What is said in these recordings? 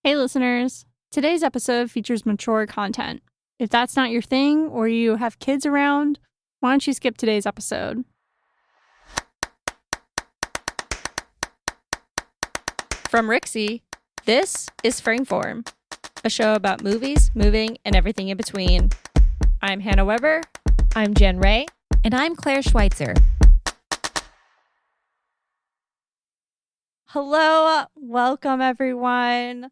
Hey listeners, today's episode features mature content. If that's not your thing or you have kids around, why don't you skip today's episode? From Rixie, this is Frameform, a show about movies, moving, and everything in between. I'm Hannah Weber. I'm Jen Ray. And I'm Claire Schweitzer. Hello, welcome everyone.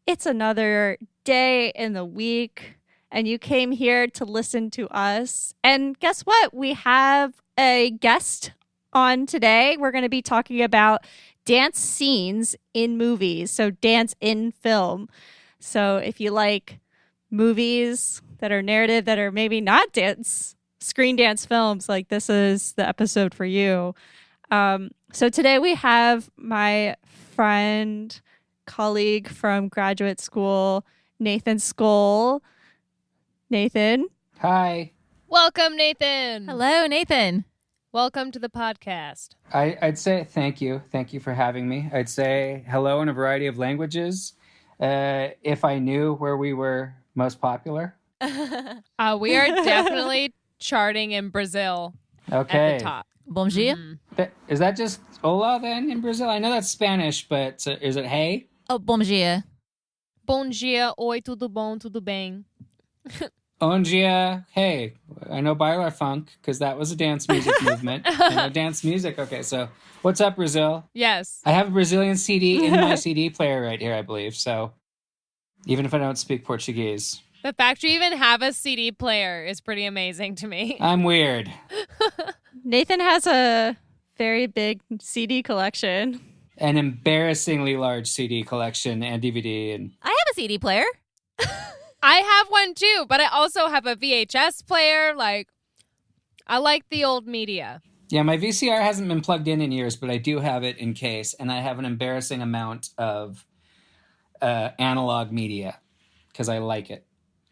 It's another day in the week, and you came here to listen to us. And guess what? We have a guest on today. We're going to be talking about dance scenes in movies, so dance in film. So if you like movies that are narrative, that are maybe not dance, screen dance films, like this is the episode for you. So today we have my friend, colleague from graduate school, NATHAN SCOLL. Nathan. Hi. Welcome, Nathan. Hello, Nathan. Welcome to the podcast. I'd say thank you. Thank you for having me. I'd say hello in a variety of languages. If I knew where we were most popular. We are definitely charting in Brazil Okay. at the top. Bom dia. Is that just hola then in Brazil? I know that's Spanish, but is it hey? Oh, bom dia. Bom dia, oi, tudo bom, tudo bem. Bom dia, hey. I know Bailar Funk because that was a dance music movement. I know dance music. Okay, so what's up, Brazil? Yes. I have a Brazilian CD in my CD player right here, I believe. So even if I don't speak Portuguese. The fact you even have a CD player is pretty amazing to me. I'm weird. Nathan has a very big CD collection. An embarrassingly large CD collection and DVD. And I have a CD player. I have one too, but I also have a VHS player. I like the old media. yeah, my VCR hasn't been plugged in years, but I do have it in case. And I have an embarrassing amount of analog media because I like it.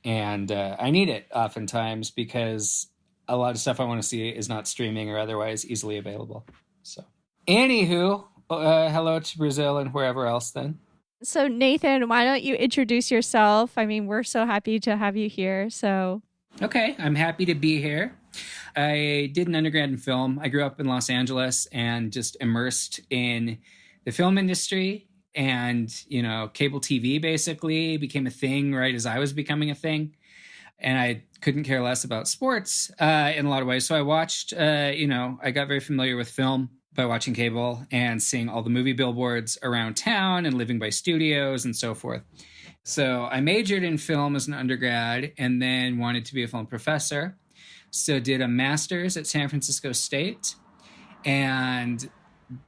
And I need it oftentimes because a lot of stuff I want to see is not streaming or otherwise easily available. So, anywho, hello to Brazil and wherever else then. So Nathan, why don't you introduce yourself? I mean, we're so happy to have you here. So Okay, I'm happy to be here. I did an undergrad in film. I grew up in Los Angeles and just immersed in the film industry and, cable TV basically became a thing right as I was becoming a thing. And I couldn't care less about sports in a lot of ways. So I watched, I got very familiar with film by watching cable and seeing all the movie billboards around town and living by studios and so forth. So I majored in film as an undergrad and then wanted to be a film professor. So did a master's at San Francisco State. And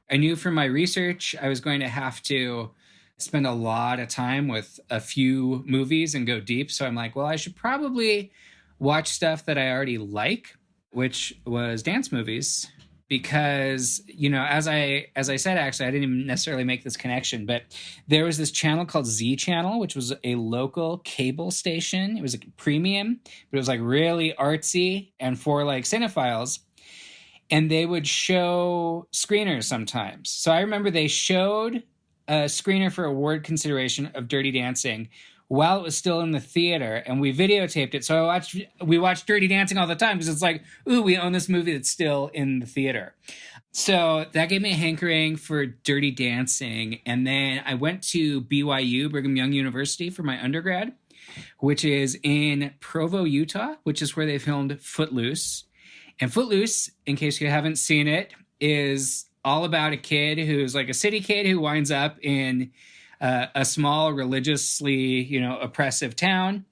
I knew from my research I was going to have to spend a lot of time with a few movies and go deep. So I'm like, well, I should probably watch stuff that I already like, which was dance movies. Because, as I said, actually, I didn't even necessarily make this connection, but there was this channel called Z Channel, which was a local cable station. It was a premium, but it was really artsy and for cinephiles. And they would show screeners sometimes. So I remember they showed a screener for award consideration of Dirty Dancing while it was still in the theater, and we videotaped it. So we watched Dirty Dancing all the time because it's like, ooh, we own this movie that's still in the theater. So that gave me a hankering for Dirty Dancing. And then I went to BYU, Brigham Young University, for my undergrad, which is in Provo, Utah, which is where they filmed Footloose. And Footloose, in case you haven't seen it, is all about a kid who's like a city kid who winds up in a small, religiously, oppressive town.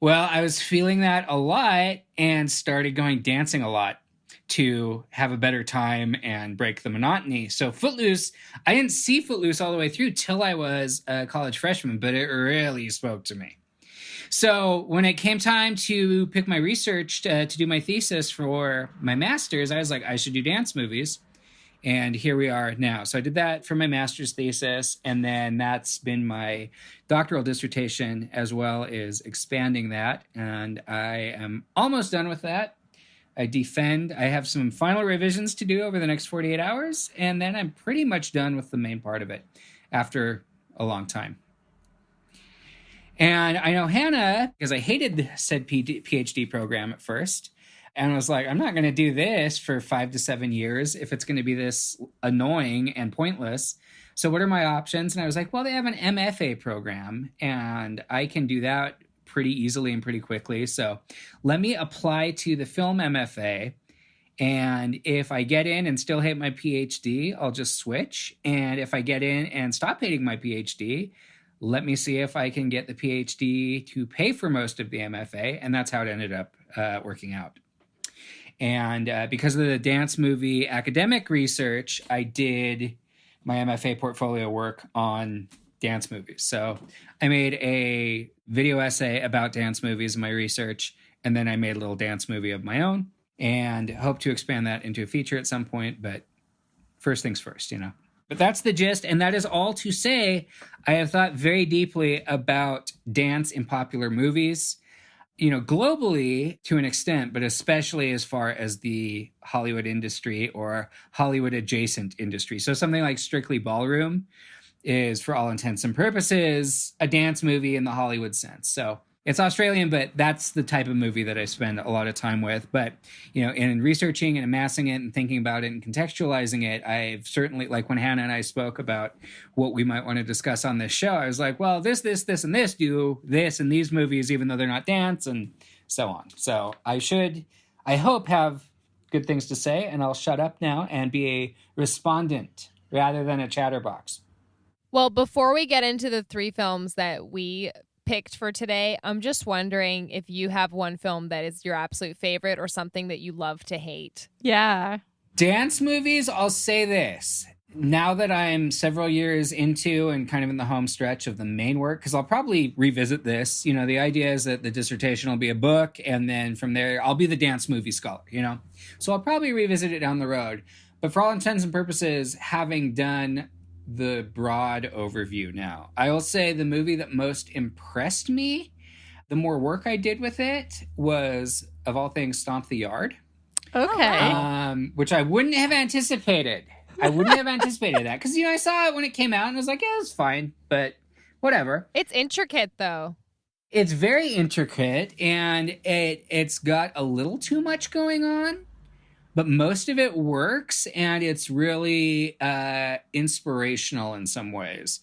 Well, I was feeling that a lot and started going dancing a lot to have a better time and break the monotony. So Footloose, I didn't see Footloose all the way through till I was a college freshman, but it really spoke to me. So when it came time to pick my research to do my thesis for my master's, I was like, I should do dance movies. And here we are now. So I did that for my master's thesis, and then that's been my doctoral dissertation as well as expanding that. And I am almost done with that. I have some final revisions to do over the next 48 hours, and then I'm pretty much done with the main part of it after a long time. And I know Hannah, because I hated said PhD program at first. And I was like, I'm not going to do this for 5 to 7 years if it's going to be this annoying and pointless. So what are my options? And I was like, well, they have an MFA program and I can do that pretty easily and pretty quickly. So let me apply to the film MFA. And if I get in and still hate my PhD, I'll just switch. And if I get in and stop hating my PhD, let me see if I can get the PhD to pay for most of the MFA. And that's how it ended up working out. And because of the dance movie academic research, I did my MFA portfolio work on dance movies. So I made a video essay about dance movies in my research, and then I made a little dance movie of my own and hope to expand that into a feature at some point. But first things first, you know. But that's the gist. And that is all to say, I have thought very deeply about dance in popular movies, you know, globally to an extent, but especially as far as the Hollywood industry or Hollywood adjacent industry. So something like Strictly Ballroom is, for all intents and purposes, a dance movie in the Hollywood sense. So it's Australian, but that's the type of movie that I spend a lot of time with. But, you know, in researching and amassing it and thinking about it and contextualizing it, I've certainly, like when Hannah and I spoke about what we might want to discuss on this show, I was like, well, this, and this do this in these movies, even though they're not dance, and so on. So I hope, have good things to say, and I'll shut up now and be a respondent rather than a chatterbox. Well, before we get into the 3 films that we picked for today, I'm just wondering if you have one film that is your absolute favorite or something that you love to hate. Yeah. Dance movies, I'll say this. Now that I'm several years into and kind of in the home stretch of the main work, because I'll probably revisit this, you know, the idea is that the dissertation will be a book, and then from there, I'll be the dance movie scholar, you know? So I'll probably revisit it down the road. But for all intents and purposes, having done the broad overview now, I will say the movie that most impressed me, the more work I did with it, was, of all things, Stomp the Yard. Okay. Which I wouldn't have anticipated. I wouldn't have anticipated that. Because, you know, I saw it when it came out and I was like, yeah, it's fine. But whatever. It's intricate, though. It's very intricate, and it's got a little too much going on. But most of it works, and it's really inspirational in some ways.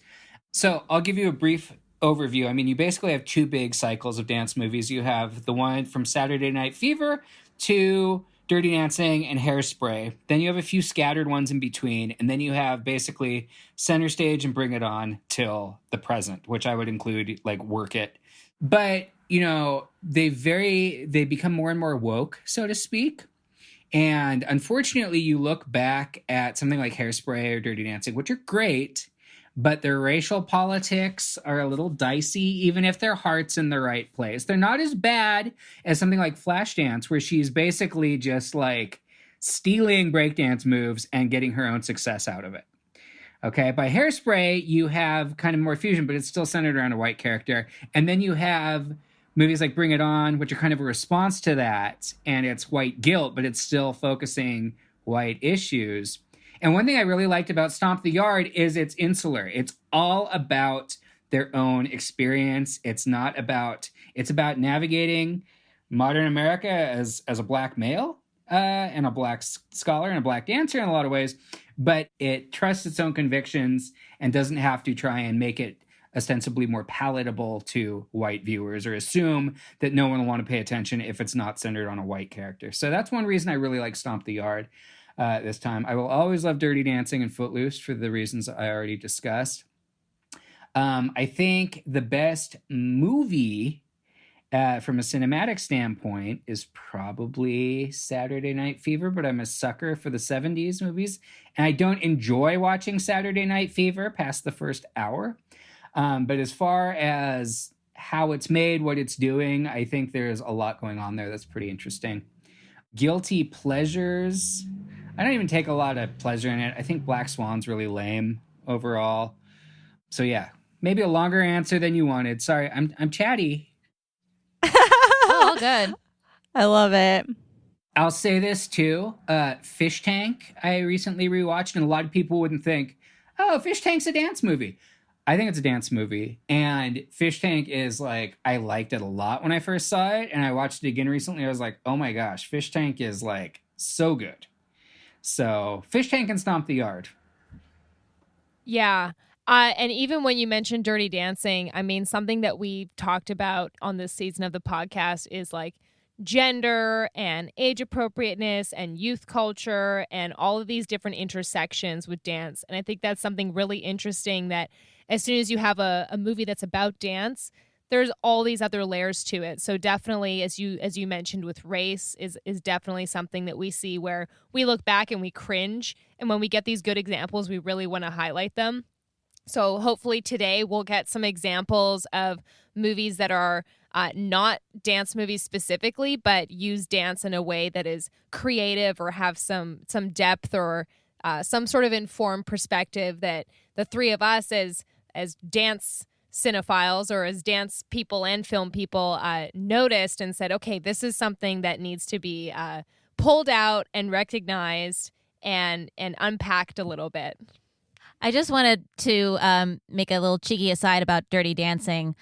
So I'll give you a brief overview. I mean, you basically have 2 big cycles of dance movies. You have the one from Saturday Night Fever to Dirty Dancing and Hairspray. Then you have a few scattered ones in between. And then you have basically Center Stage and Bring It On till the present, which I would include like Work It. But, you know, they become more and more woke, so to speak. And unfortunately, you look back at something like Hairspray or Dirty Dancing, which are great, but their racial politics are a little dicey, even if their heart's in the right place. They're not as bad as something like Flashdance, where she's basically just like stealing breakdance moves and getting her own success out of it. Okay, by Hairspray, you have kind of more fusion, but it's still centered around a white character. And then you have movies like Bring It On, which are kind of a response to that, and it's white guilt, but it's still focusing white issues. And one thing I really liked about Stomp the Yard is it's insular. It's all about their own experience. It's about navigating modern America as a black male and a black scholar and a black dancer in a lot of ways, but it trusts its own convictions and doesn't have to try and make it ostensibly more palatable to white viewers or assume that no one will want to pay attention if it's not centered on a white character. So that's one reason I really like Stomp the Yard this time. I will always love Dirty Dancing and Footloose for the reasons I already discussed. I think the best movie from a cinematic standpoint is probably Saturday Night Fever, but I'm a sucker for the 70s movies. And I don't enjoy watching Saturday Night Fever past the first hour. But as far as how it's made, what it's doing, I think there's a lot going on there that's pretty interesting. Guilty pleasures. I don't even take a lot of pleasure in it. I think Black Swan's really lame overall. So yeah, maybe a longer answer than you wanted. Sorry, I'm chatty. Oh, good. I love it. I'll say this too. Fish Tank, I recently rewatched, and a lot of people wouldn't think, oh, Fish Tank's a dance movie. I think it's a dance movie. And Fish Tank is like, I liked it a lot when I first saw it. And I watched it again recently. I was like, oh my gosh, Fish Tank is like so good. So Fish Tank can stomp the yard. Yeah. And even when you mentioned Dirty Dancing, I mean, something that we've talked about on this season of the podcast is like gender and age appropriateness and youth culture and all of these different intersections with dance. And I think that's something really interesting, that as soon as you have a movie that's about dance, there's all these other layers to it. So definitely, as you mentioned with race, is definitely something that we see where we look back and we cringe. And when we get these good examples, we really want to highlight them. So hopefully today we'll get some examples of movies that are not dance movies specifically, but use dance in a way that is creative or have some depth or some sort of informed perspective that the three of us as dance cinephiles or as dance people and film people noticed and said, okay, this is something that needs to be pulled out and recognized and unpacked a little bit. I just wanted to make a little cheeky aside about Dirty Dancing.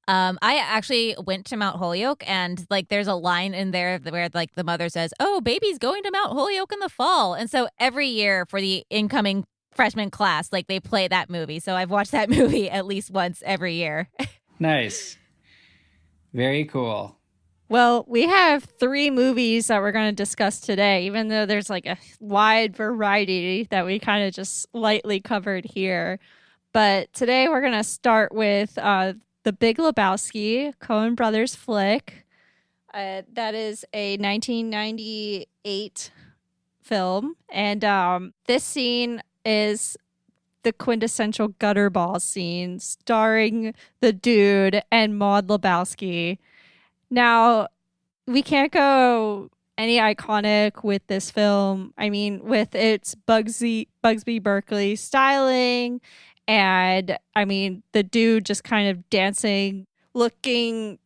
I actually went to Mount Holyoke, and like there's a line in there where like the mother says, "Oh, baby's going to Mount Holyoke in the fall," and so every year for the incoming freshman class, like they play that movie. So I've watched that movie at least once every year. Nice. Very cool. Well, we have 3 movies that we're going to discuss today, even though there's like a wide variety that we kind of just lightly covered here. But today we're going to start with The Big Lebowski, Coen Brothers flick. That is a 1998 film. And this scene is the quintessential gutter ball scene starring the dude and Maud Lebowski. Now, we can't go any iconic with this film. I mean, with its Busby Berkeley styling, and I mean, the dude just kind of dancing, looking,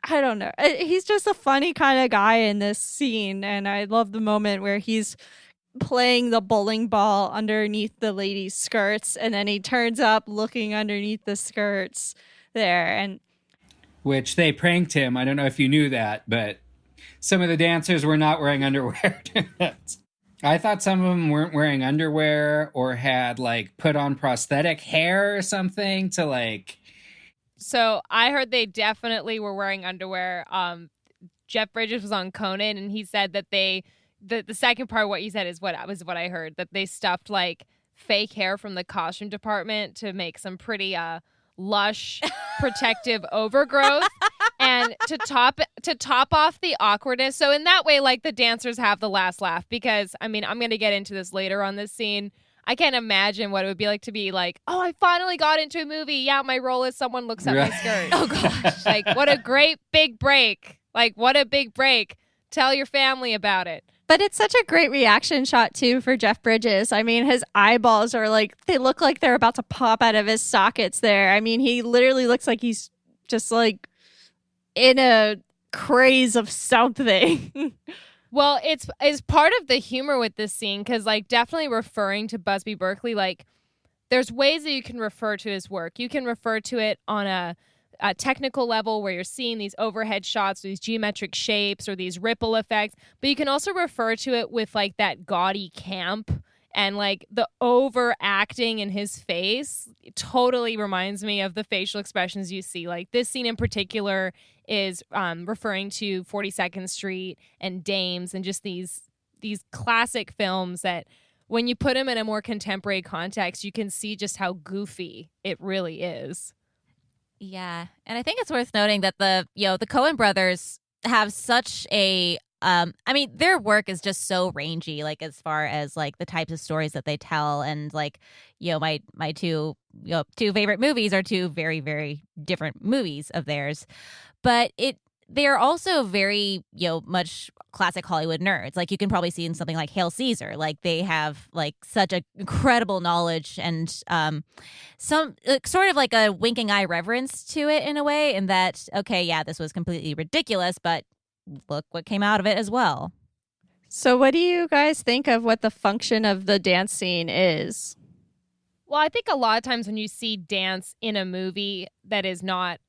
I don't know. He's just a funny kind of guy in this scene, and I love the moment where he's playing the bowling ball underneath the lady's skirts, and then he turns up looking underneath the skirts there, and Which they pranked him. I don't know if you knew that, but some of the dancers were not wearing underwear. I thought some of them weren't wearing underwear or had like put on prosthetic hair or something to like. So I heard they definitely were wearing underwear. Jeff Bridges was on Conan, and he said that the second part of what you said is what I heard, that they stuffed like fake hair from the costume department to make some pretty lush protective overgrowth, and to top off the awkwardness. So in that way, like, the dancers have the last laugh, because I mean, I'm going to get into this later on this scene. I can't imagine what it would be like to be like, oh, I finally got into a movie. Yeah, my role is someone looks at my skirt. Oh gosh. Like, what a great big break. Like, what a big break. Tell your family about it. But it's such a great reaction shot, too, for Jeff Bridges. I mean, his eyeballs are like, they look like they're about to pop out of his sockets there. I mean, he literally looks like he's just like in a craze of something. Well, it's part of the humor with this scene, because like definitely referring to Busby Berkeley, like there's ways that you can refer to his work. You can refer to it on a technical level where you're seeing these overhead shots, these geometric shapes or these ripple effects, but you can also refer to it with like that gaudy camp and like the overacting in his face. It totally reminds me of the facial expressions you see. Like this scene in particular is referring to 42nd Street and Dames and just these classic films that when you put them in a more contemporary context, you can see just how goofy it really is. Yeah, and I think it's worth noting that the Coen brothers have such a I mean, their work is just so rangy, like as far as like the types of stories that they tell, and like, my two favorite movies are 2 very, very different movies of theirs, but they're also very, much classic Hollywood nerds. Like you can probably see in something like Hail Caesar, like they have like such a incredible knowledge and some sort of like a winking eye reverence to it in a way, in that, okay, yeah, this was completely ridiculous, but look what came out of it as well. So what do you guys think of what the function of the dance scene is? Well, I think a lot of times when you see dance in a movie that is not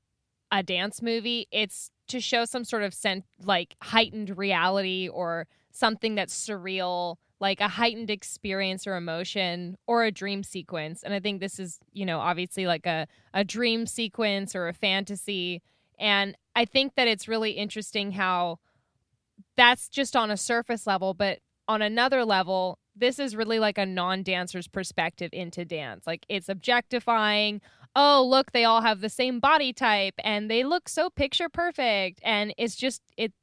a dance movie, it's to show some sort of like heightened reality or something that's surreal, like a heightened experience or emotion or a dream sequence. And I think this is, obviously like a dream sequence or a fantasy. And I think that it's really interesting how that's just on a surface level, but on another level, this is really like a non-dancer's perspective into dance. Like, it's objectifying. Oh, look, they all have the same body type and they look so picture perfect. And it's just,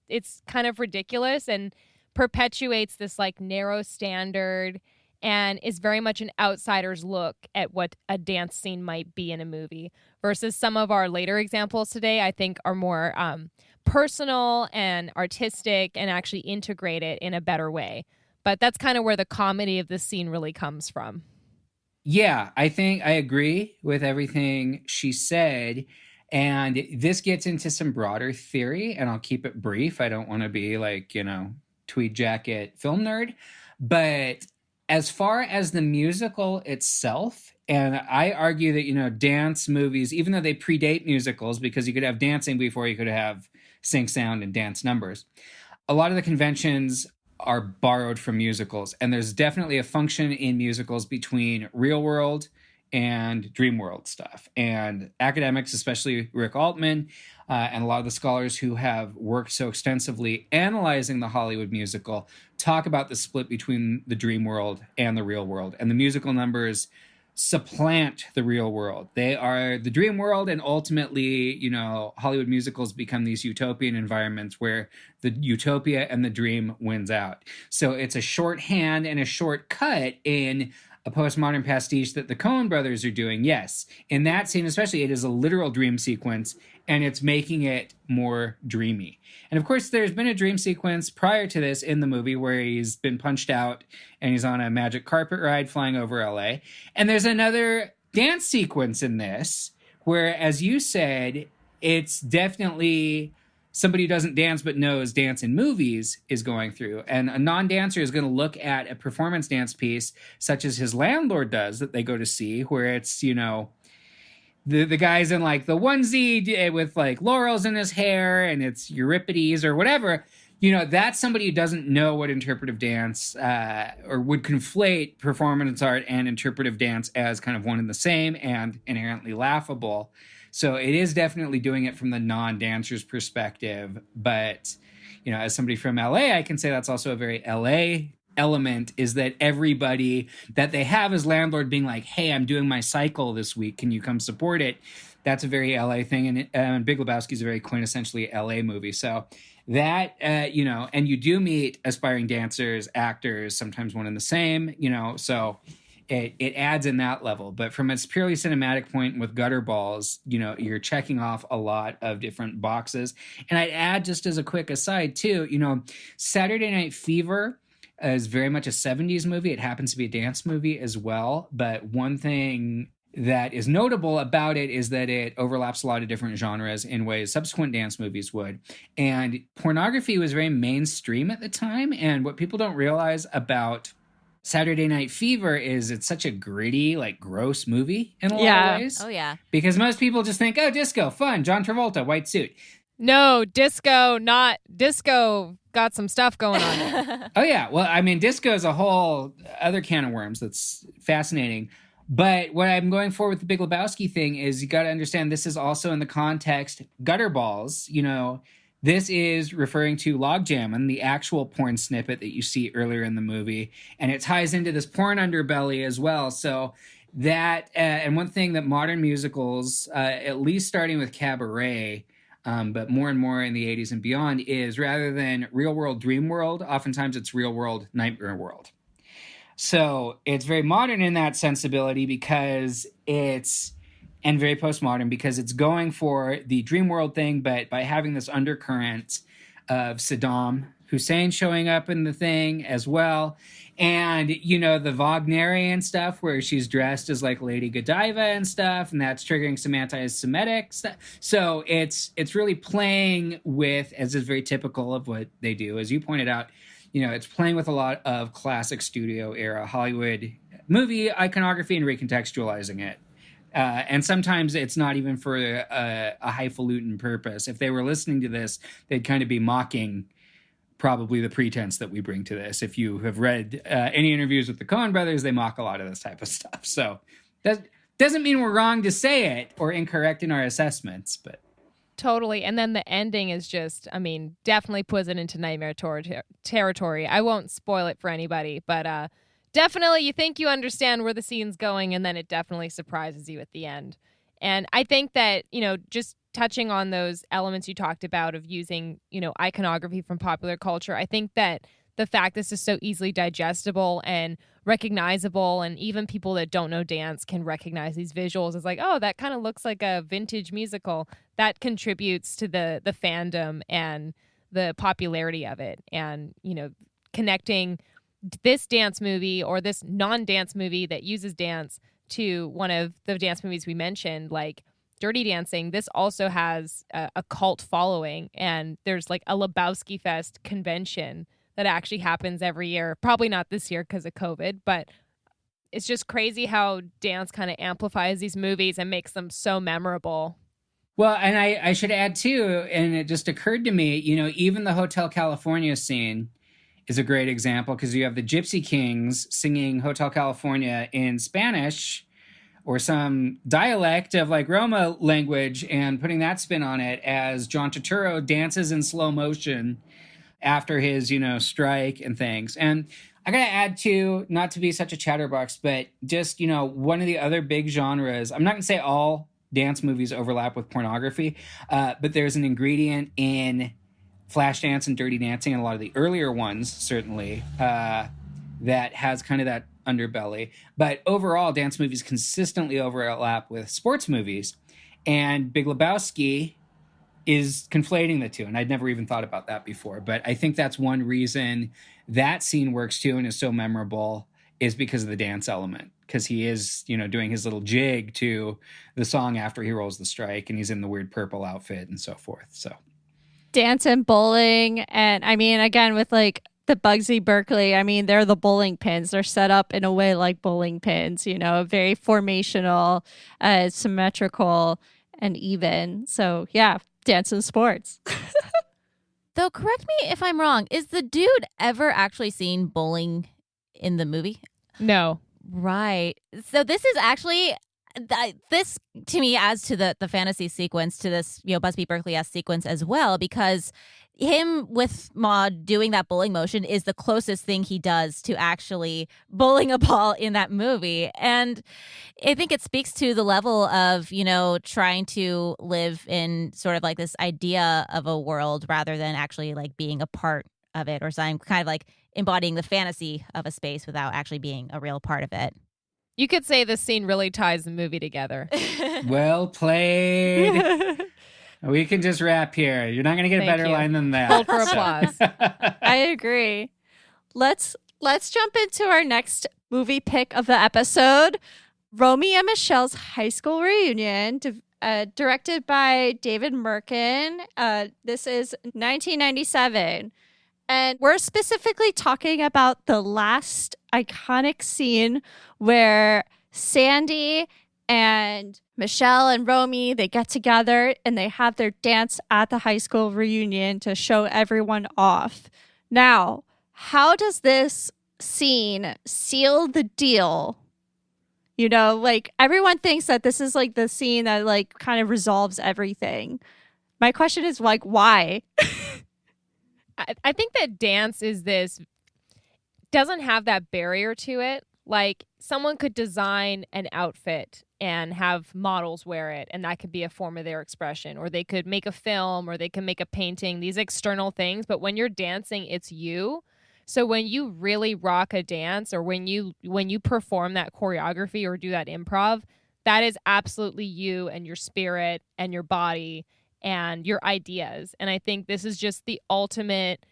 it's kind of ridiculous and perpetuates this like narrow standard and is very much an outsider's look at what a dance scene might be in a movie versus some of our later examples today, I think are more personal and artistic and actually integrate it in a better way. But that's kind of where the comedy of this scene really comes from. Yeah, I think I agree with everything she said. And this gets into some broader theory, and I'll keep it brief. I don't want to be like, tweed jacket film nerd. But as far as the musical itself, and I argue that, dance movies, even though they predate musicals, because you could have dancing before you could have sync sound and dance numbers, a lot of the conventions are borrowed from musicals. And there's definitely a function in musicals between real world and dream world stuff. And academics, especially Rick Altman, and a lot of the scholars who have worked so extensively analyzing the Hollywood musical, talk about the split between the dream world and the real world. And the musical numbers supplant the real world. They are the dream world, and ultimately, Hollywood musicals become these utopian environments where the utopia and the dream wins out. So it's a shorthand and a shortcut in a postmodern pastiche that the Coen brothers are doing. Yes, in that scene especially, it is a literal dream sequence, and it's making it more dreamy. And of course, there's been a dream sequence prior to this in the movie where he's been punched out and he's on a magic carpet ride flying over LA. And there's another dance sequence in this where, as you said, it's definitely somebody who doesn't dance but knows dance in movies is going through. And a non-dancer is going to look at a performance dance piece such as his landlord does that they go to see, where it's, the guy's in like the onesie with like laurels in his hair and it's Euripides or whatever. That's somebody who doesn't know what interpretive dance or would conflate performance art and interpretive dance as kind of one and the same and inherently laughable. So it is definitely doing it from the non-dancer's perspective. But, as somebody from LA, I can say that's also a very LA element, is that everybody that they have as landlord being like, hey, I'm doing my cycle this week. Can you come support it? That's a very LA thing. And Big Lebowski is a very quintessentially LA movie. So that, and you do meet aspiring dancers, actors, sometimes one and the same, so it adds in that level. But from its purely cinematic point with Gutter Balls, you're checking off a lot of different boxes. And I'd add, just as a quick aside too, Saturday Night Fever is very much a 70s movie. It happens to be a dance movie as well. But one thing that is notable about it is that it overlaps a lot of different genres in ways subsequent dance movies would. And pornography was very mainstream at the time. And what people don't realize about Saturday Night Fever is it's such a gritty, like gross movie in a lot of ways. Oh, yeah. Because most people just think, oh, disco, fun, John Travolta, white suit. No, not disco got some stuff going on. Oh, yeah. Well, I mean, disco is a whole other can of worms that's fascinating. But what I'm going for with the Big Lebowski thing is you got to understand this is also in the context, Gutter Balls, this is referring to Logjammin', the actual porn snippet that you see earlier in the movie. And it ties into this porn underbelly as well. So that, and one thing that modern musicals, at least starting with Cabaret, but more and more in the 80s and beyond, is rather than real world, dream world, oftentimes it's real world, nightmare world. So it's very modern in that sensibility because and very postmodern because it's going for the dream world thing, but by having this undercurrent of Saddam Hussein showing up in the thing as well. And, the Wagnerian stuff where she's dressed as like Lady Godiva and stuff, and that's triggering some anti-Semitic stuff. So it's really playing with, as is very typical of what they do, as you pointed out, it's playing with a lot of classic studio era Hollywood movie iconography and recontextualizing it. And sometimes it's not even for a highfalutin purpose. If they were listening to this, they'd kind of be mocking probably the pretense that we bring to this. If you have read any interviews with the Coen brothers, they mock a lot of this type of stuff. So that doesn't mean we're wrong to say it or incorrect in our assessments, but. Totally. And then the ending is just, definitely puts it into nightmare territory. I won't spoil it for anybody, but definitely you think you understand where the scene's going, and then it definitely surprises you at the end. And I think that, just touching on those elements you talked about of using, iconography from popular culture, I think that the fact this is so easily digestible and recognizable, and even people that don't know dance can recognize these visuals as like, oh, that kind of looks like a vintage musical. That contributes to the fandom and the popularity of it. And, connecting this dance movie or this non-dance movie that uses dance to one of the dance movies we mentioned, like Dirty Dancing, this also has a cult following, and there's like a Lebowski Fest convention that actually happens every year. Probably not this year because of COVID, but it's just crazy how dance kind of amplifies these movies and makes them so memorable. Well, and I should add too, and it just occurred to me, even the Hotel California scene is a great example, because you have the Gypsy Kings singing Hotel California in Spanish or some dialect of like Roma language and putting that spin on it as John Turturro dances in slow motion after his, strike and things. And I got to add too, not to be such a chatterbox, but just, one of the other big genres, I'm not going to say all dance movies overlap with pornography, but there's an ingredient in Flashdance and Dirty Dancing, and a lot of the earlier ones, certainly, that has kind of that underbelly. But overall, dance movies consistently overlap with sports movies. And Big Lebowski is conflating the two. And I'd never even thought about that before. But I think that's one reason that scene works too and is so memorable, is because of the dance element. Because he is, doing his little jig to the song after he rolls the strike, and he's in the weird purple outfit and so forth. So dance and bowling. And again, with like the Bugsy Berkeley, they're the bowling pins. They're set up in a way like bowling pins, very formational, symmetrical, and even. So yeah, dance and sports. Though, correct me if I'm wrong, is the dude ever actually seen bowling in the movie? No. Right. So this is actually, this to me adds to the fantasy sequence, to this, Busby Berkeley-esque sequence as well, because him with Maude doing that bowling motion is the closest thing he does to actually bowling a ball in that movie. And I think it speaks to the level of, trying to live in sort of like this idea of a world rather than actually like being a part of it, or something, kind of like embodying the fantasy of a space without actually being a real part of it. You could say this scene really ties the movie together. Well played. We can just wrap here. You're not going to get a better line than that. Hold for applause. I agree. Let's jump into our next movie pick of the episode, Romy and Michelle's High School Reunion, directed by David Merkin. This is 1997. And we're specifically talking about the last iconic scene where Sandy and Michelle and Romy, they get together and they have their dance at the high school reunion to show everyone off. Now, how does this scene seal the deal? Like everyone thinks that this is like the scene that like kind of resolves everything. My question is like, why? I think that dance doesn't have that barrier to it. Like someone could design an outfit and have models wear it, and that could be a form of their expression, or they could make a film, or they can make a painting, these external things. But when you're dancing, it's you. So when you really rock a dance, or when you perform that choreography or do that improv, that is absolutely you and your spirit and your body and your ideas. And I think this is just the ultimate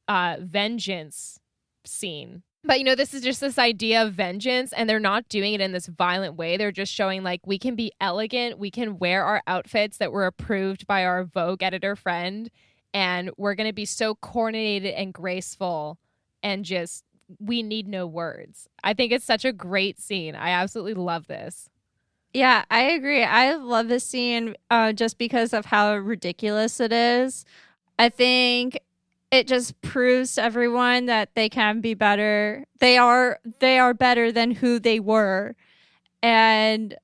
vengeance scene. But, this is just this idea of vengeance, and they're not doing it in this violent way. They're just showing, like, we can be elegant. We can wear our outfits that were approved by our Vogue editor friend, and we're going to be so coordinated and graceful and just we need no words. I think it's such a great scene. I absolutely love this. Yeah, I agree. I love this scene just because of how ridiculous it is. I think it just proves to everyone that they can be better. They are better than who they were. And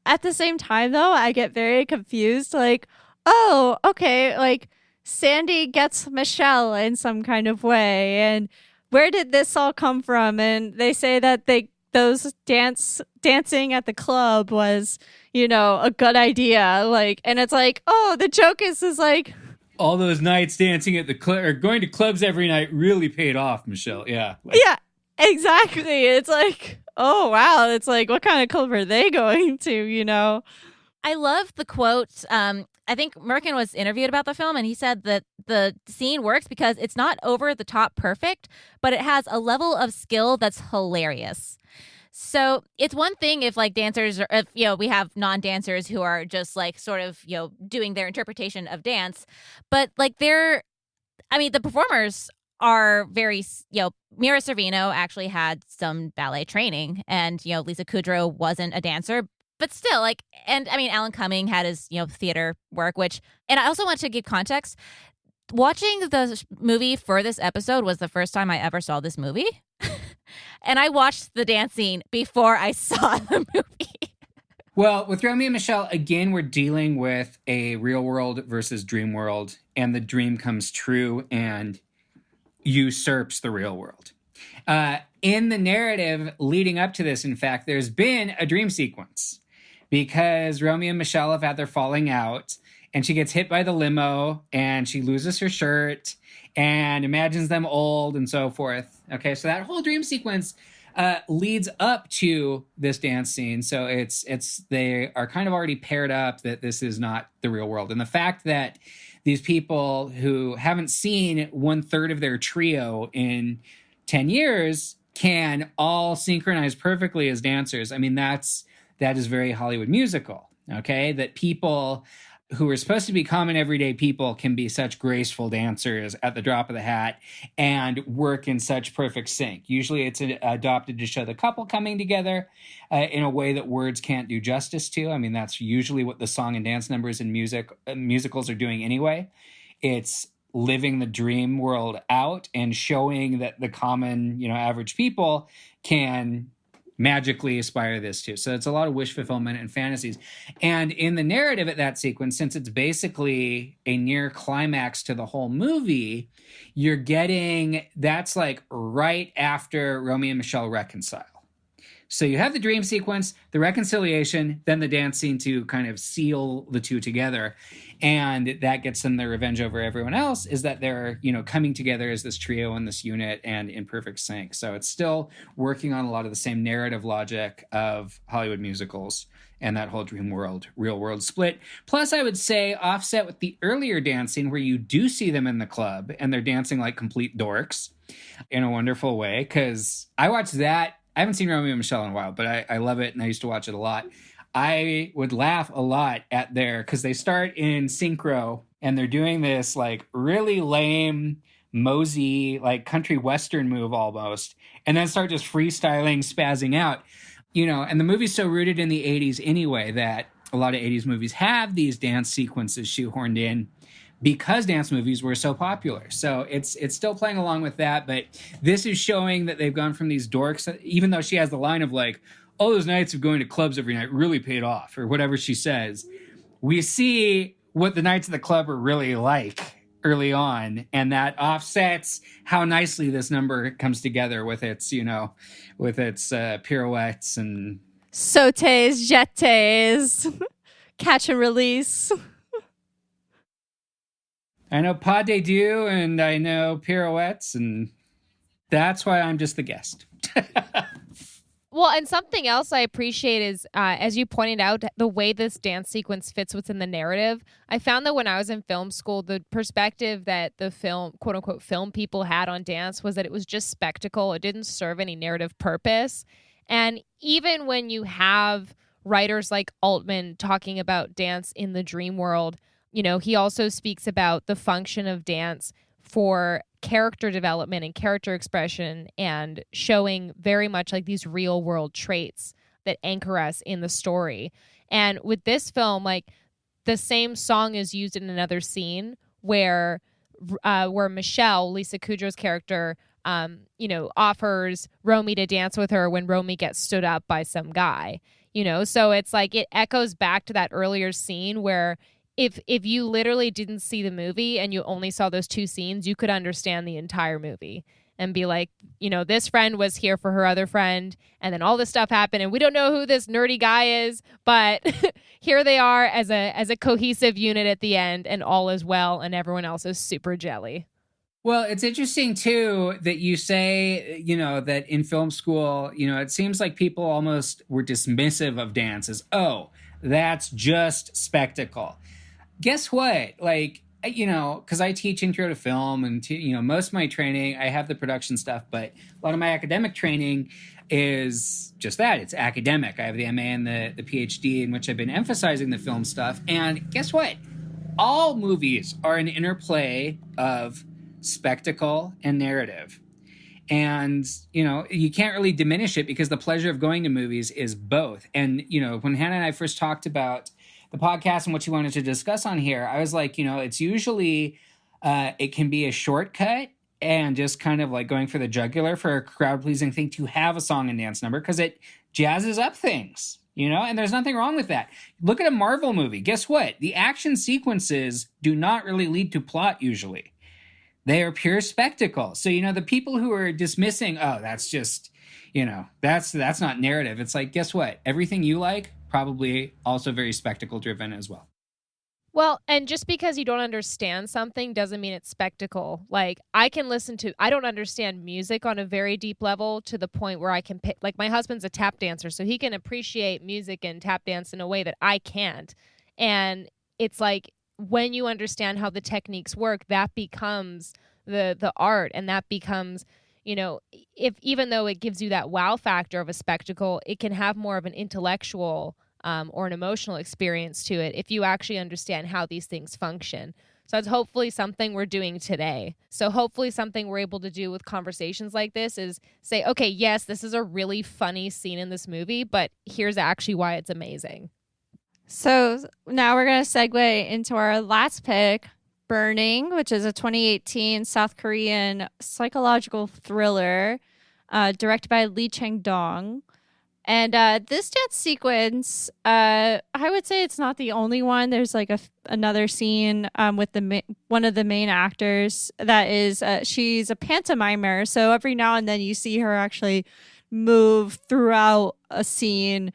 at the same time, though, I get very confused. Like, oh, okay, like Sandy gets Michelle in some kind of way, and where did this all come from? And they say that those dancing at the club was, a good idea. Like, and it's like, oh, the joke is like, all those nights dancing at the club or going to clubs every night really paid off, Michelle. Yeah. Yeah, exactly. It's like, oh, wow. It's like, what kind of club are they going to, I love the quote. I think Merkin was interviewed about the film, and he said that the scene works because it's not over the top perfect, but it has a level of skill that's hilarious. So it's one thing if like dancers, or if, we have non-dancers who are just like sort of, doing their interpretation of dance, but like the performers are very, Mira Sorvino actually had some ballet training, and, Lisa Kudrow wasn't a dancer, but still, like, and I mean, Alan Cumming had his, theater work, and I also want to give context. Watching the movie for this episode was the first time I ever saw this movie. And I watched the dance scene before I saw the movie. Well, with Romeo and Michelle, again, we're dealing with a real world versus dream world, and the dream comes true and usurps the real world. In the narrative leading up to this, in fact, there's been a dream sequence because Romeo and Michelle have had their falling out, and she gets hit by the limo, and she loses her shirt and imagines them old and so forth. Okay, so that whole dream sequence leads up to this dance scene. So they are kind of already paired up that this is not the real world. And the fact that these people who haven't seen 1/3 of their trio in 10 years can all synchronize perfectly as dancers. I mean, that is very Hollywood musical, okay? That people who are supposed to be common everyday people can be such graceful dancers at the drop of the hat and work in such perfect sync. Usually it's adopted to show the couple coming together in a way that words can't do justice to. I mean, that's usually what the song and dance numbers in musicals are doing anyway. It's living the dream world out and showing that the common, average people can magically aspire this too. So it's a lot of wish fulfillment and fantasies. And in the narrative at that sequence, since it's basically a near climax to the whole movie, you're getting, that's like right after Romeo and Michelle reconcile. So you have the dream sequence, the reconciliation, then the dance scene to kind of seal the two together. And that gets them their revenge over everyone else, is that they're, coming together as this trio and this unit and in perfect sync. So it's still working on a lot of the same narrative logic of Hollywood musicals and that whole dream world, real world split. Plus, I would say offset with the earlier dance scene where you do see them in the club and they're dancing like complete dorks in a wonderful way. Because I watched that. I haven't seen Romeo and Michelle in a while, but I love it and I used to watch it a lot. I would laugh a lot at because they start in synchro and they're doing this like really lame, mosey, like country western move almost, and then start just freestyling, spazzing out, and the movie's so rooted in the 80s anyway that a lot of 80s movies have these dance sequences shoehorned in because dance movies were so popular. So it's still playing along with that, but this is showing that they've gone from these dorks, even though she has the line of like, all those nights of going to clubs every night really paid off, or whatever she says. We see what the nights at the club are really like early on, and that offsets how nicely this number comes together with its, pirouettes and sautes, jetés, catch and release. I know pas de deux and I know pirouettes, and that's why I'm just the guest. Well, and something else I appreciate is, as you pointed out, the way this dance sequence fits within the narrative. I found that when I was in film school, the perspective that the film, quote unquote, film people had on dance was that it was just spectacle. It didn't serve any narrative purpose. And even when you have writers like Altman talking about dance in the dream world, he also speaks about the function of dance for character development and character expression and showing very much like these real world traits that anchor us in the story. And with this film, like the same song is used in another scene where Michelle, Lisa Kudrow's character, offers Romy to dance with her when Romy gets stood up by some guy, so it's like it echoes back to that earlier scene where if you literally didn't see the movie and you only saw those two scenes, you could understand the entire movie and be like, this friend was here for her other friend, and then all this stuff happened, and we don't know who this nerdy guy is, but here they are as a cohesive unit at the end, and all is well, and everyone else is super jelly. Well, it's interesting, too, that you say, that in film school, it seems like people almost were dismissive of dance as, oh, that's just spectacle. Guess what? Like, because I teach intro to film and, most of my training, I have the production stuff, but a lot of my academic training is just that. It's academic. I have the MA and the PhD in which I've been emphasizing the film stuff. And guess what? All movies are an interplay of spectacle and narrative. And, you can't really diminish it because the pleasure of going to movies is both. And, when Hannah and I first talked about the podcast and what you wanted to discuss on here, I was like, it's usually, it can be a shortcut and just kind of like going for the jugular for a crowd-pleasing thing to have a song and dance number because it jazzes up things, and there's nothing wrong with that. Look at a Marvel movie. Guess what? The action sequences do not really lead to plot usually. They are pure spectacle. So, the people who are dismissing, oh, that's just, that's not narrative. It's like, guess what? Everything you like, probably also very spectacle driven as well. Well, and just because you don't understand something doesn't mean it's spectacle. Like I don't understand music on a very deep level to the point where I can pick, like my husband's a tap dancer, so he can appreciate music and tap dance in a way that I can't. And it's like, when you understand how the techniques work, that becomes the art, and that becomes, if even though it gives you that wow factor of a spectacle, it can have more of an intellectual or an emotional experience to it if you actually understand how these things function. So that's hopefully something we're doing today. So hopefully something we're able to do with conversations like this is say, okay, yes, this is a really funny scene in this movie, but here's actually why it's amazing. So now we're going to segue into our last pick, Burning, which is a 2018 South Korean psychological thriller directed by Lee Chang-dong. And this dance sequence, I would say it's not the only one. There's like another scene with one of the main actors that is, she's a pantomimer. So every now and then you see her actually move throughout a scene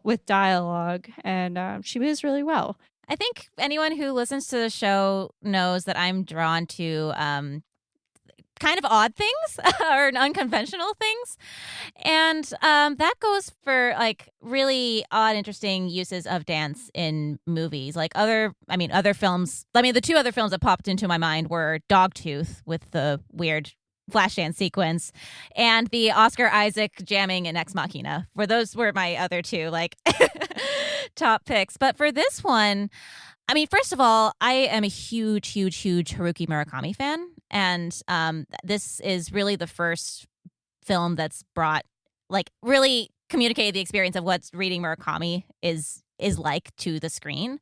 with dialogue, and she moves really well. I think anyone who listens to the show knows that I'm drawn to kind of odd things or unconventional things. And that goes for like really odd, interesting uses of dance in movies. Like other films. I mean, the two other films that popped into my mind were Dogtooth with the weird Flashdance sequence and the Oscar Isaac jamming in Ex Machina. Those were my other two like top picks. But for this one, I mean, first of all, I am a huge Haruki Murakami fan. And this is really the first film that's brought, like, really communicated the experience of what reading Murakami is like to the screen.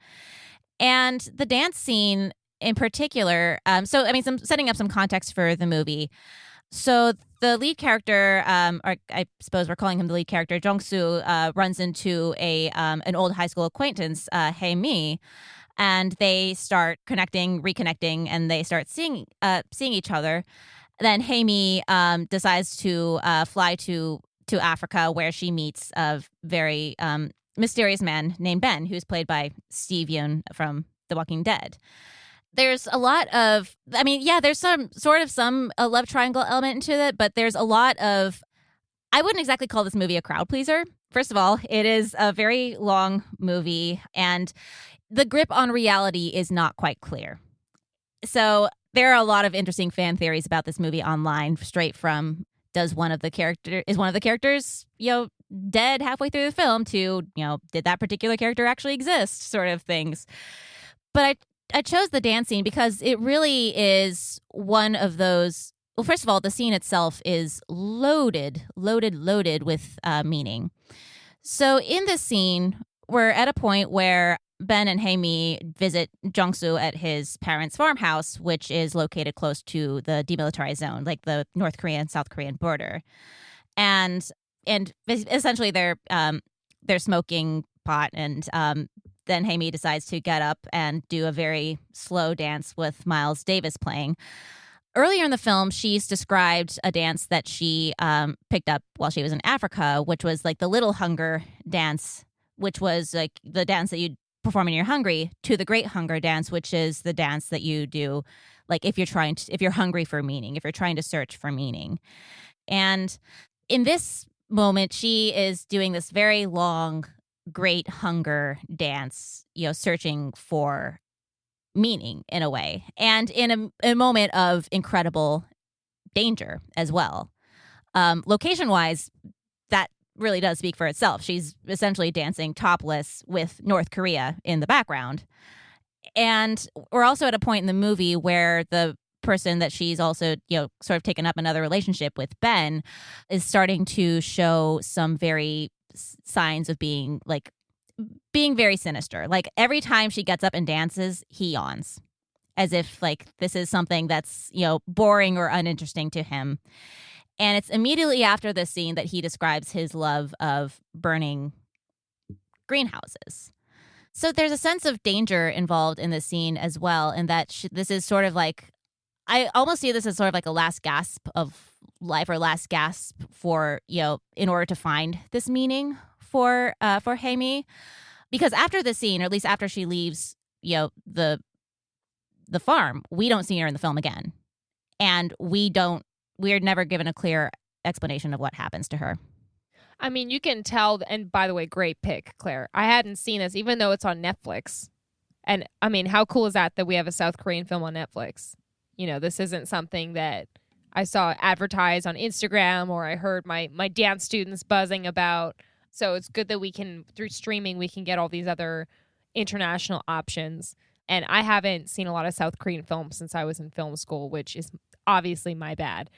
And the dance scene in particular, setting up some context for the mi. So the lead character, or I suppose we're calling him the lead character, Jong-soo, runs into an old high school acquaintance, Hae-mi, and they start reconnecting, and they start seeing each other. Then Hae-mi decides to fly to Africa, where she meets a very mysterious man named Ben, who's played by Steve Yeun from The Walking Dead. There's a lot of, there's some a love triangle element to it, but there's a lot of, I wouldn't exactly call this movie a crowd pleaser. First of all, it is a very long movie, and the grip on reality is not quite clear. So there are a lot of interesting fan theories about this movie online, straight from is one of the characters, dead halfway through the film to, did that particular character actually exist, sort of things. But I chose the dance scene because it really is one of those. Well, first of all, the scene itself is loaded with meaning. So in this scene, we're at a point where Ben and Hae-mi visit Jung-soo at his parents' farmhouse, which is located close to the demilitarized zone, like the North Korean South Korean border, and essentially they're smoking pot, and then Hae-mi decides to get up and do a very slow dance with Miles Davis playing. Earlier in the film, she's described a dance that she picked up while she was in Africa, which was like the Little Hunger dance, which was like the dance that you perform when you're hungry, to the Great Hunger dance, which is the dance that you do like if you're hungry for meaning, if you're trying to search for meaning. And in this moment, she is doing this very long Great Hunger dance, searching for meaning in a way, and in a moment of incredible danger as well. Location wise, that really does speak for itself. She's essentially dancing topless with North Korea in the background. And we're also at a point in the movie where the person that she's also, sort of taken up another relationship with, Ben, is starting to show some very signs of being very sinister. Like every time she gets up and dances, he yawns, as if like this is something that's, boring or uninteresting to him. And it's immediately after this scene that he describes his love of burning greenhouses. So there's a sense of danger involved in this scene as well, in that this is sort of like, I almost see this as sort of like a last gasp of life, or last gasp for, in order to find this meaning for Hae-mi. Because after the scene, or at least after she leaves, the farm, we don't see her in the film again. And we're never given a clear explanation of what happens to her. I mean, you can tell, and by the way, great pick, Claire. I hadn't seen this, even though it's on Netflix. And I mean, how cool is that we have a South Korean film on Netflix? This isn't something that I saw advertised on Instagram, or I heard my dance students buzzing about. So it's good that through streaming, we can get all these other international options. And I haven't seen a lot of South Korean films since I was in film school, which is obviously my bad.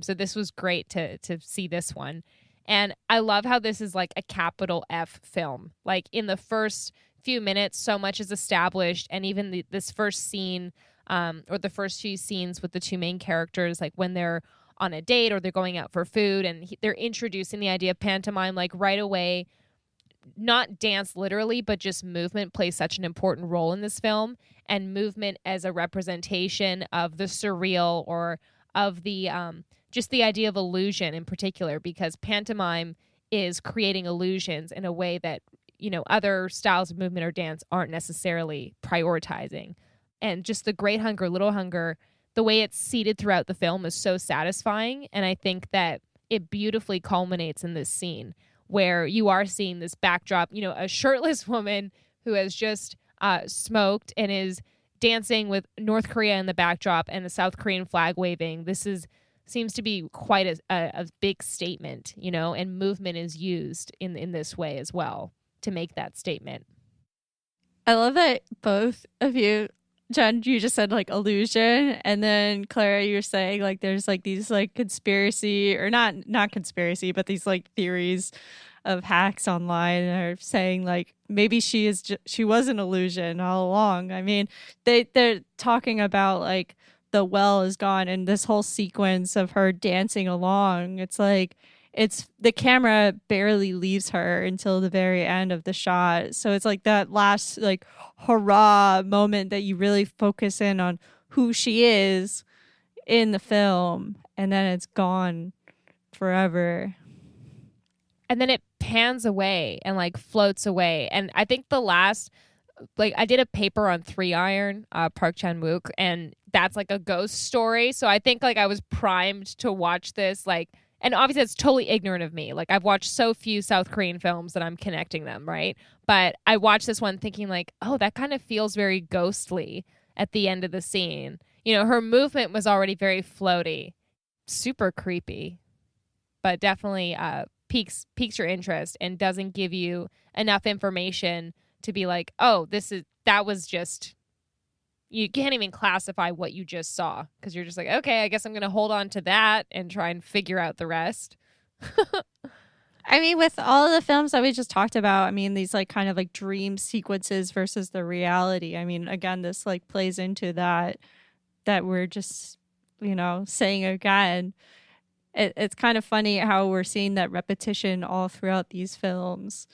So this was great to see this one. And I love how this is like a capital F film. Like in the first few minutes, so much is established. And even this first scene, or the first few scenes with the two main characters, like when they're on a date or they're going out for food, and they're introducing the idea of pantomime, like right away. Not dance literally, but just movement plays such an important role in this film, and movement as a representation of the surreal, or of the just the idea of illusion in particular, because pantomime is creating illusions in a way that, other styles of movement or dance aren't necessarily prioritizing. And just the Great Hunger, Little Hunger, the way it's seated throughout the film is so satisfying. And I think that it beautifully culminates in this scene where you are seeing this backdrop, a shirtless woman who has just smoked and is dancing with North Korea in the backdrop and a South Korean flag waving. This seems to be quite a big statement, and movement is used in this way as well to make that statement. I love that both of you, Jen, you just said like illusion, and then Clara, you're saying like there's like these like conspiracy, or not conspiracy, but these like theories of hacks online are saying like maybe she was an illusion all along. I mean, they're talking about like the well is gone, and this whole sequence of her dancing along, it's like the camera barely leaves her until the very end of the shot. So it's like that last like hurrah moment that you really focus in on who she is in the film, and then it's gone forever. And then it pans away and like floats away. And I think the last, like I did a paper on 3 Iron, Park Chan-wook, and that's like a ghost story. So I think like I was primed to watch this, like, and obviously it's totally ignorant of me. Like I've watched so few South Korean films that I'm connecting them, right? But I watched this one thinking like, oh, that kind of feels very ghostly at the end of the scene. Her movement was already very floaty, super creepy, but definitely piques your interest and doesn't give you enough information to be like, oh, that was just you can't even classify what you just saw because you're just like, okay, I guess I'm going to hold on to that and try and figure out the rest. I mean, with all of the films that we just talked about, I mean, these like kind of like dream sequences versus the reality. I mean, again, this like plays into that we're just, saying again. It's kind of funny how we're seeing that repetition all throughout these films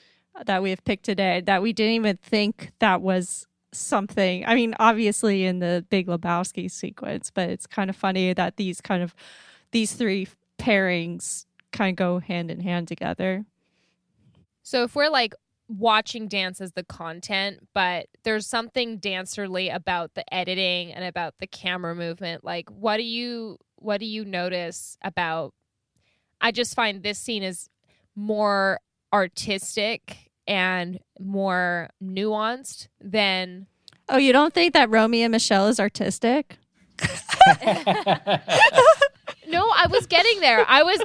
that we have picked today, that we didn't even think that was something. I mean, obviously in the Big Lebowski sequence, but it's kind of funny that these three pairings kind of go hand in hand together. So if we're like watching dance as the content, but there's something dancerly about the editing and about the camera movement, like what do you notice about? I just find this scene is more artistic and more nuanced than. Oh, you don't think that Romeo and Michelle is artistic? No, I was getting there. I was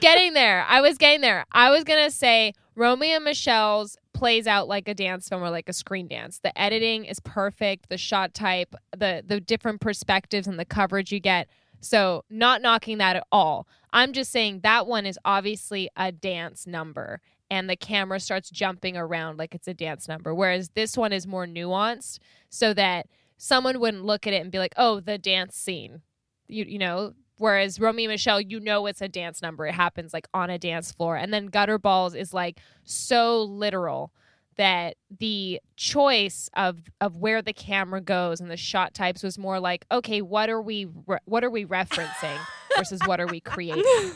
going to say Romeo and Michelle's plays out like a dance film or like a screen dance. The editing is perfect, the shot type, the different perspectives and the coverage you get. So not knocking that at all. I'm just saying that one is obviously a dance number and the camera starts jumping around like it's a dance number. Whereas this one is more nuanced so that someone wouldn't look at it and be like, oh, the dance scene, you know. Whereas Romeo and Michelle, it's a dance number. It happens like on a dance floor. And then Gutterballs is like so literal that the choice of where the camera goes and the shot types was more like, okay, what are we referencing versus what are we creating?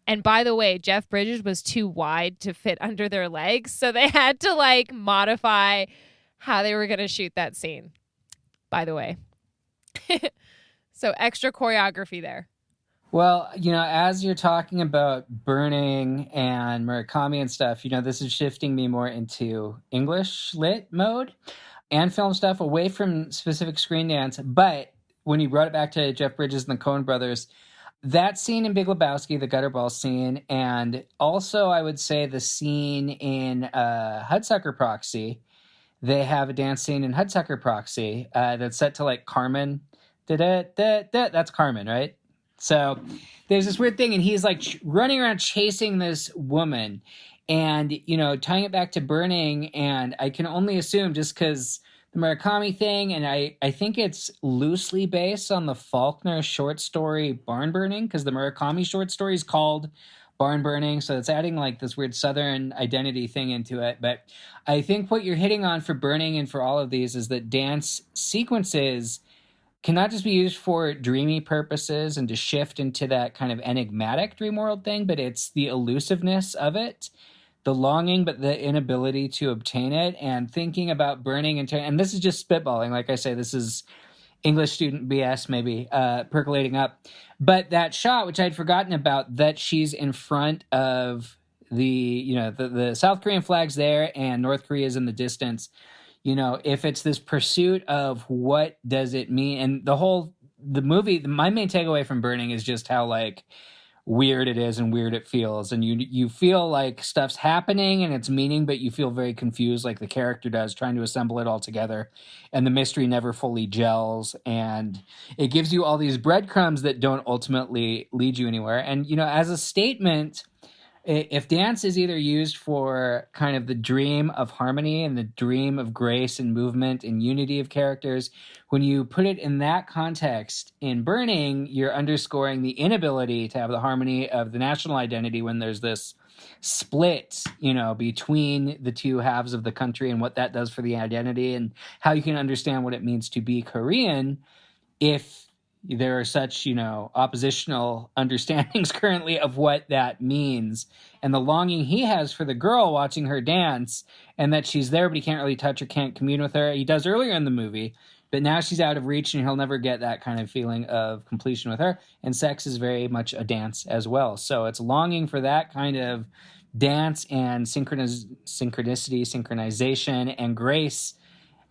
And by the way, Jeff Bridges was too wide to fit under their legs, so they had to like modify how they were going to shoot that scene. By the way. So extra choreography there. Well, as you're talking about Burning and Murakami and stuff, this is shifting me more into English lit mode and film stuff away from specific screen dance. But when you brought it back to Jeff Bridges and the Coen brothers, that scene in Big Lebowski, the Gutterball scene, and also I would say the scene in Hudsucker Proxy, they have a dance scene in Hudsucker Proxy that's set to like Carmen. That's Carmen, right? So there's this weird thing, and he's like running around chasing this woman and, tying it back to Burning. And I can only assume just because the Murakami thing, and I think it's loosely based on the Faulkner short story Barn Burning, because the Murakami short story is called Barn Burning. So it's adding like this weird Southern identity thing into it. But I think what you're hitting on for Burning and for all of these is that dance sequences cannot just be used for dreamy purposes and to shift into that kind of enigmatic dream world thing, but it's the elusiveness of it, the longing, but the inability to obtain it, and thinking about Burning and this is just spitballing. Like I say, this is English student BS maybe percolating up. But that shot, which I'd forgotten about, that she's in front of the South Korean flag's there and North Korea's in the distance. If it's this pursuit of what does it mean, and the movie, my main takeaway from Burning is just how like weird it is and weird it feels, and you feel like stuff's happening and it's meaning, but you feel very confused, like the character does, trying to assemble it all together, and the mystery never fully gels, and it gives you all these breadcrumbs that don't ultimately lead you anywhere. And as a statement, if dance is either used for kind of the dream of harmony and the dream of grace and movement and unity of characters, when you put it in that context in Burning, you're underscoring the inability to have the harmony of the national identity when there's this split, between the two halves of the country and what that does for the identity and how you can understand what it means to be Korean if there are such, oppositional understandings currently of what that means, and the longing he has for the girl watching her dance, and that she's there, but he can't really touch her, can't commune with her. He does earlier in the movie, but now she's out of reach, and he'll never get that kind of feeling of completion with her. And sex is very much a dance as well. So it's longing for that kind of dance and synchronicity, synchronization, and grace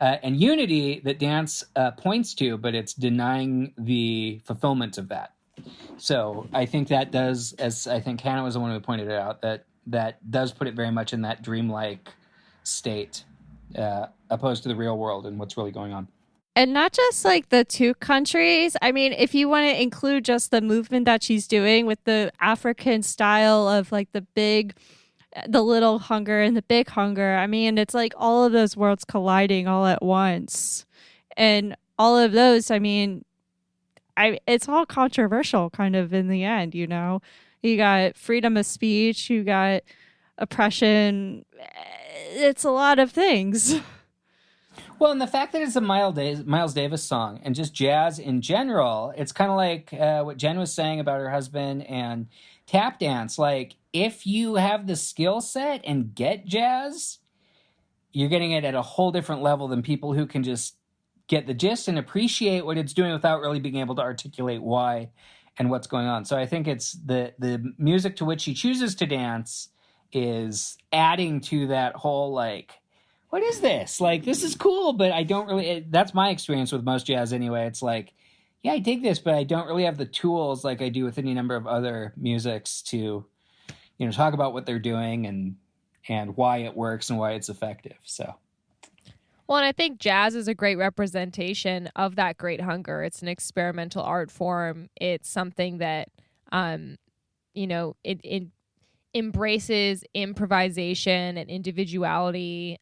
and unity that dance points to, but it's denying the fulfillment of that. So I think that does, as I think Hannah was the one who pointed it out, that does put it very much in that dreamlike state, opposed to the real world and what's really going on. And not just like the two countries. I mean, if you want to include just the movement that she's doing with the African style of like the little hunger and the big hunger, I mean, it's like all of those worlds colliding all at once. And all of those, I mean, it's all controversial kind of in the end, you know? You got freedom of speech, you got oppression. It's a lot of things. Well, and the fact that it's a Miles Davis song and just jazz in general, it's kind of like what Jen was saying about her husband and tap dance. Like, if you have the skill set and get jazz, you're getting it at a whole different level than people who can just get the gist and appreciate what it's doing without really being able to articulate why and what's going on. So I think it's the music to which she chooses to dance is adding to that whole, like, what is this? Like, this is cool, but I don't really, that's my experience with most jazz anyway. It's like, yeah, I dig this, but I don't really have the tools like I do with any number of other musics to, you know, talk about what they're doing and why it works and why it's effective. So. Well, and I think jazz is a great representation of that great hunger. It's an experimental art form. It's something that, you know, it embraces improvisation and individuality.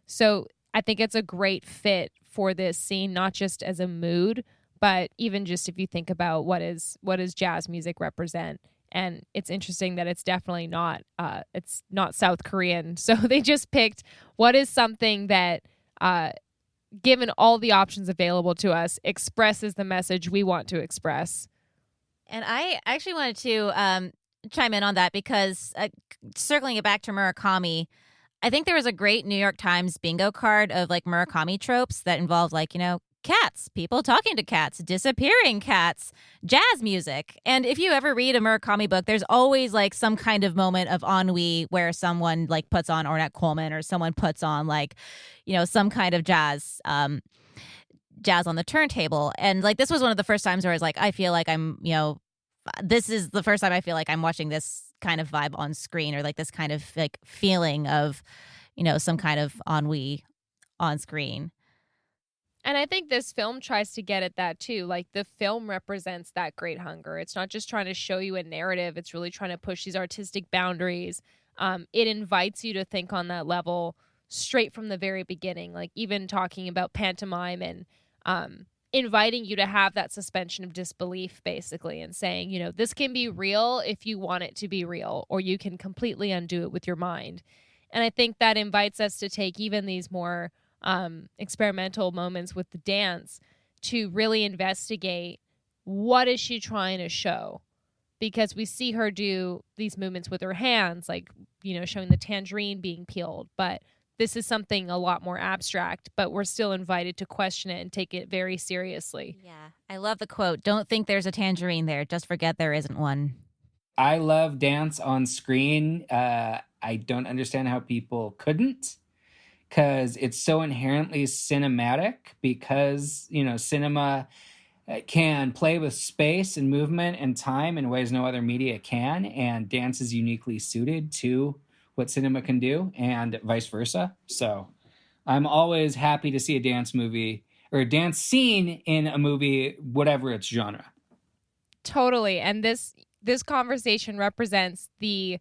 So I think it's a great fit for this scene, not just as a mood, but even just if you think about what does jazz music represent. And it's interesting that it's definitely not South Korean. So they just picked what is something that, given all the options available to us, expresses the message we want to express. And I actually wanted to chime in on that because circling it back to Murakami, I think there was a great New York Times bingo card of like Murakami tropes that involved, like, you know, cats, people talking to cats, disappearing cats, jazz music. And if you ever read a Murakami book, there's always like some kind of moment of ennui where someone like puts on Ornette Coleman or someone puts on like, you know, some kind of jazz on the turntable. And like, this was one of the first times where I was like, I feel like I'm, you know, this is the first time I feel like I'm watching this kind of vibe on screen, or like this kind of like feeling of, you know, some kind of ennui on screen. And I think this film tries to get at that too. Like, the film represents that great hunger. It's not just trying to show you a narrative. It's really trying to push these artistic boundaries. It invites you to think on that level straight from the very beginning. Like, even talking about pantomime and inviting you to have that suspension of disbelief, basically, and saying, you know, this can be real if you want it to be real, or you can completely undo it with your mind. And I think that invites us to take even these more experimental moments with the dance to really investigate what is she trying to show, because we see her do these movements with her hands, like, you know, showing the tangerine being peeled, but this is something a lot more abstract, but we're still invited to question it and take it very seriously. Yeah, I love the quote, don't think there's a tangerine there, just forget there isn't one. I love dance on screen. I don't understand how people couldn't, because it's so inherently cinematic, because, you know, cinema can play with space and movement and time in ways no other media can, and dance is uniquely suited to what cinema can do, and vice versa. So I'm always happy to see a dance movie or a dance scene in a movie, whatever its genre. Totally. And this conversation represents the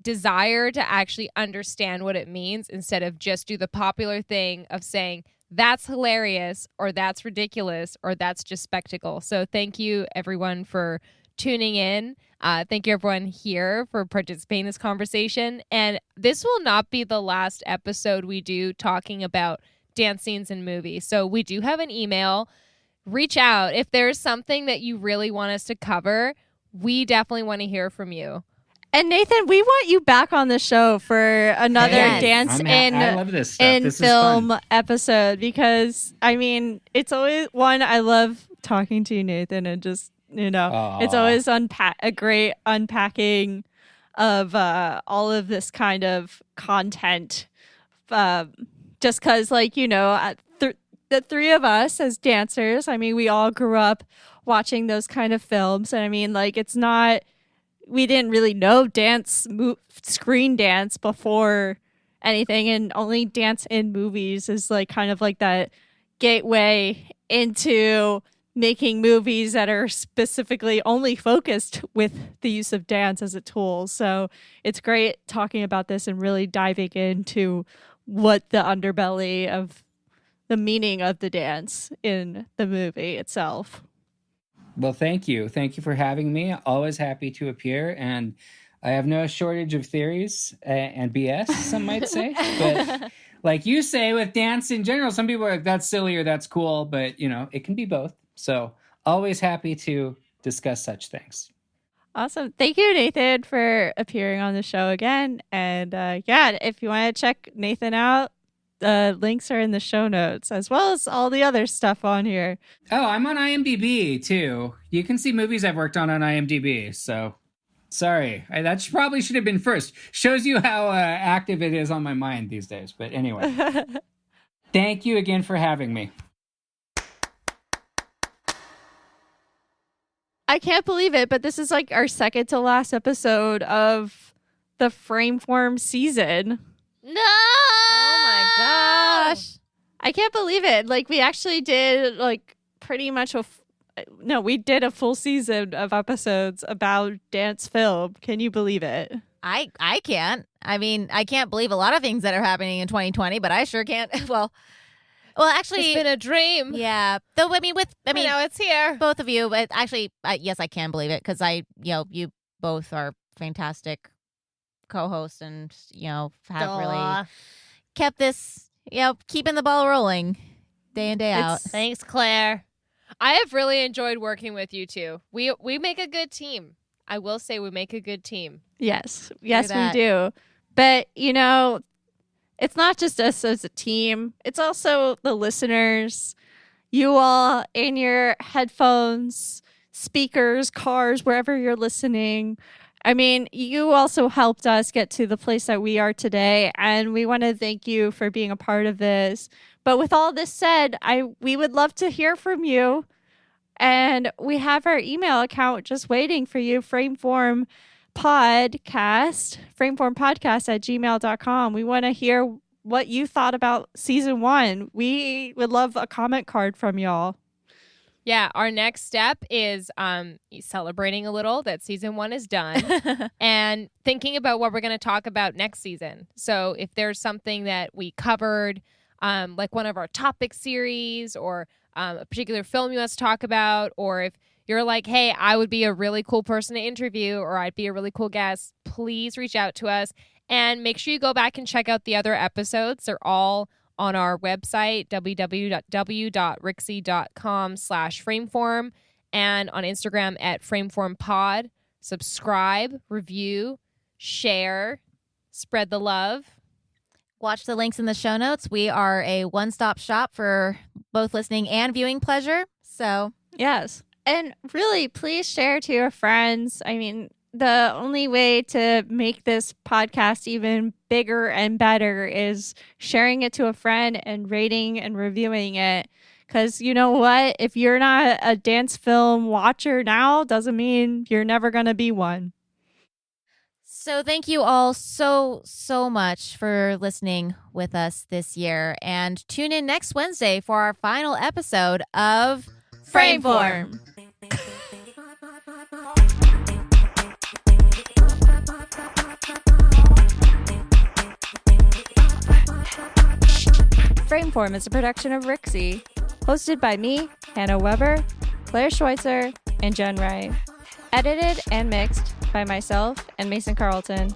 desire to actually understand what it means, instead of just do the popular thing of saying that's hilarious or that's ridiculous or that's just spectacle. So thank you everyone for tuning in. Thank you everyone here for participating in this conversation. And this will not be the last episode we do talking about dance scenes in movies. So we do have an email. Reach out if there's something that you really want us to cover. We definitely want to hear from you. And Nathan, we want you back on the show for another dance I love this stuff. in this film is fun. episode, because I mean, it's always one, I love talking to you, Nathan, and just, you know, it's always a great unpacking of all of this kind of content. Just because, like, you know, the three of us as dancers, I mean, we all grew up watching those kind of films, and I mean, like, it's not. We didn't really know screen dance before anything, and only dance in movies is like kind of like that gateway into making movies that are specifically only focused with the use of dance as a tool. So it's great talking about this and really diving into what the underbelly of the meaning of the dance in the movie itself. Well, thank you. Thank you for having me. Always happy to appear. And I have no shortage of theories and BS, some might say. But like you say, with dance in general, some people are like, that's silly or that's cool. But, you know, it can be both. So always happy to discuss such things. Awesome. Thank you, Nathan, for appearing on the show again. And yeah, if you want to check Nathan out, the links are in the show notes, as well as all the other stuff on here. Oh, I'm on IMDb, too. You can see movies I've worked on IMDb. So sorry. That probably should have been first. Shows you how active it is on my mind these days. But anyway, thank you again for having me. I can't believe it, but this is like our second to last episode of the Frameform season. No! Oh my gosh. I can't believe it. Like, we actually did like pretty much we did a full season of episodes about dance film. Can you believe it? I can't. I mean, I can't believe a lot of things that are happening in 2020, but I sure can't. Well, actually, it's been a dream. Yeah. Though, I mean, now it's here. Both of you, but actually, yes, I can believe it because you both are fantastic co-hosts and, have really kept this, keeping the ball rolling day in, day out. Thanks, Claire. I have really enjoyed working with you two. We make a good team. I will say we make a good team. Yes, we do. But, it's not just us as a team. It's also the listeners, you all in your headphones, speakers, cars, wherever you're listening. I mean, you also helped us get to the place that we are today, and we want to thank you for being a part of this. But with all this said, we would love to hear from you, and we have our email account just waiting for you, frameformpodcast at gmail.com. We want to hear what you thought about season 1. We would love a comment card from y'all. Yeah, our next step is celebrating a little that season 1 is done and thinking about what we're going to talk about next season. So if there's something that we covered, like one of our topic series or a particular film you want us to talk about, or if you're like, hey, I would be a really cool person to interview or I'd be a really cool guest, please reach out to us. And make sure you go back and check out the other episodes. They're all on our website, www.rixie.com/frameform, and on Instagram at frameformpod. Subscribe, review, share, spread the love. Watch the links in the show notes. We are a one-stop shop for both listening and viewing pleasure. So, yes. And really, please share to your friends. I mean, the only way to make this podcast even bigger and better is sharing it to a friend and rating and reviewing it. Because you know what? If you're not a dance film watcher now, doesn't mean you're never going to be one. So thank you all so much for listening with us this year. And tune in next Wednesday for our final episode of Frameform. Frameform is a production of Rixie, hosted by me, Hannah Weber, Claire Schweitzer, and Jen Ray. Edited and mixed by myself and Mason Carlton.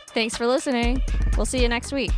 Thanks for listening. We'll see you next week.